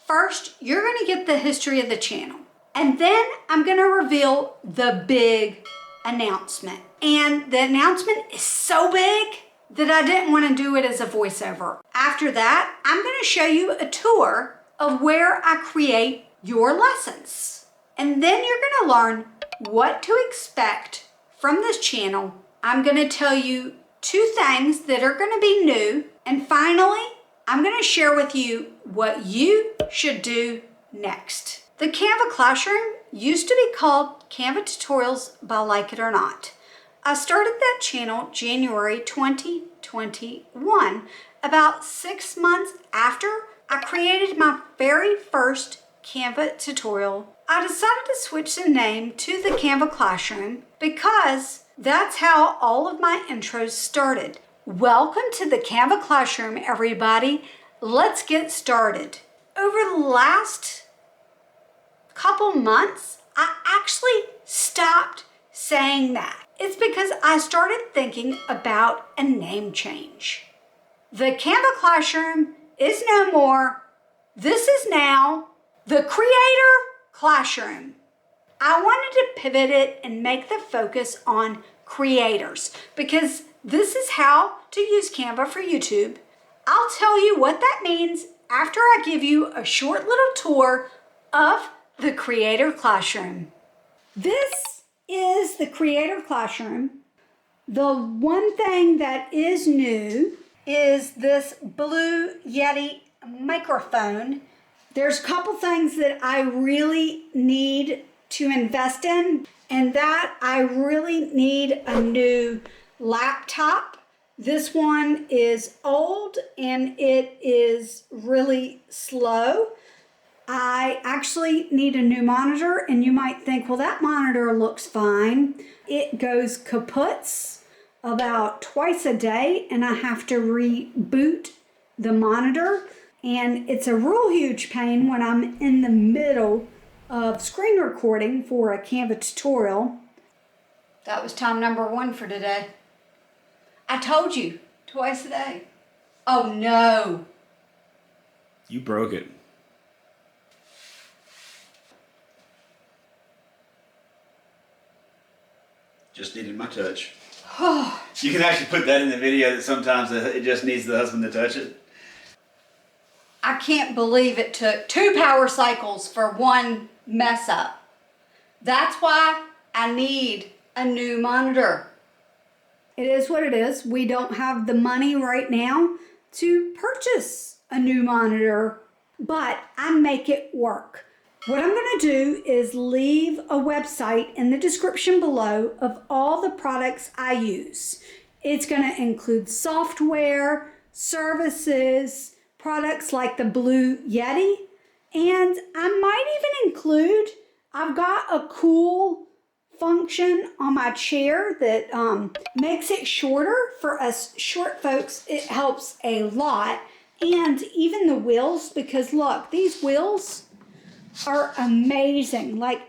First, you're going to get the history of the channel. And then I'm going to reveal the big announcement. And the announcement is so big that I didn't want to do it as a voiceover. After that, I'm going to show you a tour of where I create your lessons. And then you're going to learn what to expect from this channel. I'm going to tell you 2 things that are going to be new. And finally, I'm going to share with you what you should do next. The Canva Classroom used to be called Canva Tutorials by Like It or Not. I started that channel January 2021, about 6 months after I created my very first Canva tutorial. I decided to switch the name to the Canva Classroom because that's how all of my intros started. Welcome to the Canva Classroom, everybody. Let's get started. Over the last couple months, I actually stopped saying that. It's because I started thinking about a name change. The Canva Classroom is no more. This is now the Creator Classroom. I wanted to pivot it and make the focus on creators because this is how to use Canva for YouTube. I'll tell you what that means after I give you a short little tour of the Creator Classroom. This is the Creator Classroom. The one thing that is new is this Blue Yeti microphone. There's a couple things that I really need to invest in, and that I really need a new laptop. This one is old and it is really slow. I actually need a new monitor, and you might think, well, that monitor looks fine. It goes kaputs about twice a day, and I have to reboot the monitor, and it's a real huge pain when I'm in the middle of screen recording for a Canva tutorial. That was time number 1 for today. I told you, twice a day. Oh no. You broke it. Just needed my touch. You can actually put that in the video that sometimes it just needs the husband to touch it. I can't believe it took 2 power cycles for one mess up. That's why I need a new monitor. It is what it is. We don't have the money right now to purchase a new monitor, but I make it work. What I'm going to do is leave a website in the description below of all the products I use. It's going to include software, services, products like the Blue Yeti, and I might even include, I've got a cool function on my chair that makes it shorter for us short folks. It helps a lot. And even the wheels, because look, these wheels are amazing. Like,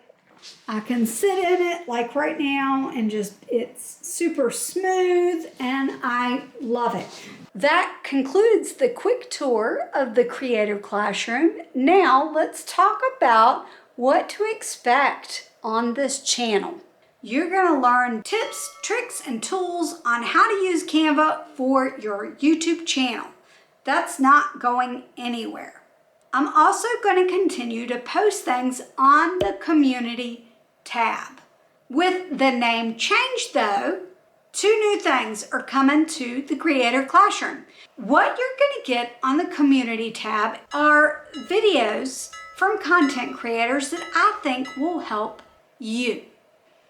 I can sit in it like right now and just, it's super smooth and I love it. That concludes the quick tour of the Creator Classroom. Now let's talk about what to expect on this channel. You're going to learn tips, tricks, and tools on how to use Canva for your YouTube channel. That's not going anywhere. I'm also going to continue to post things on the community tab. With the name change though, 2 new things are coming to the Creator Classroom. What you're going to get on the community tab are videos from content creators that I think will help you.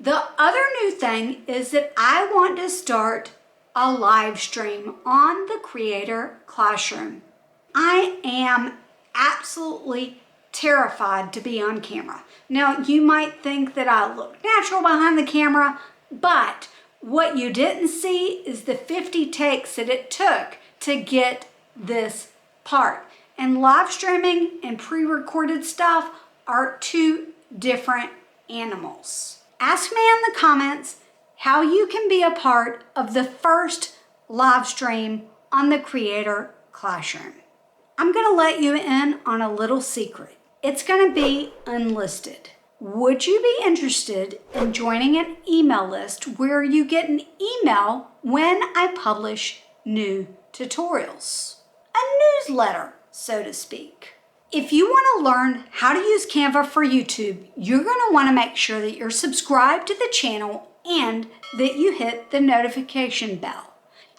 The other new thing is that I want to start a live stream on the Creator Classroom. I am absolutely terrified to be on camera. Now, you might think that I look natural behind the camera, but what you didn't see is the 50 takes that it took to get this part. And live streaming and pre-recorded stuff are 2 different animals. Ask me in the comments how you can be a part of the first live stream on the Creator Classroom. I'm gonna let you in on a little secret. It's gonna be unlisted. Would you be interested in joining an email list where you get an email when I publish new tutorials? A newsletter, so to speak. If you want to learn how to use Canva for YouTube, you're going to want to make sure that you're subscribed to the channel and that you hit the notification bell.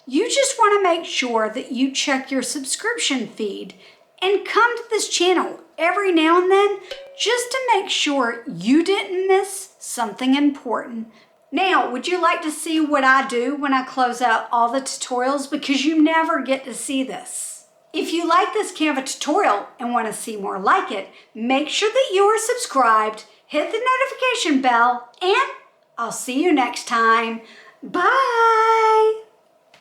You just want to make sure that you check your subscription feed and come to this channel every now and then just to make sure you didn't miss something important. Now, would you like to see what I do when I close out all the tutorials? Because you never get to see this. If you like this Canva tutorial and want to see more like it, make sure that you are subscribed, hit the notification bell, and I'll see you next time. Bye!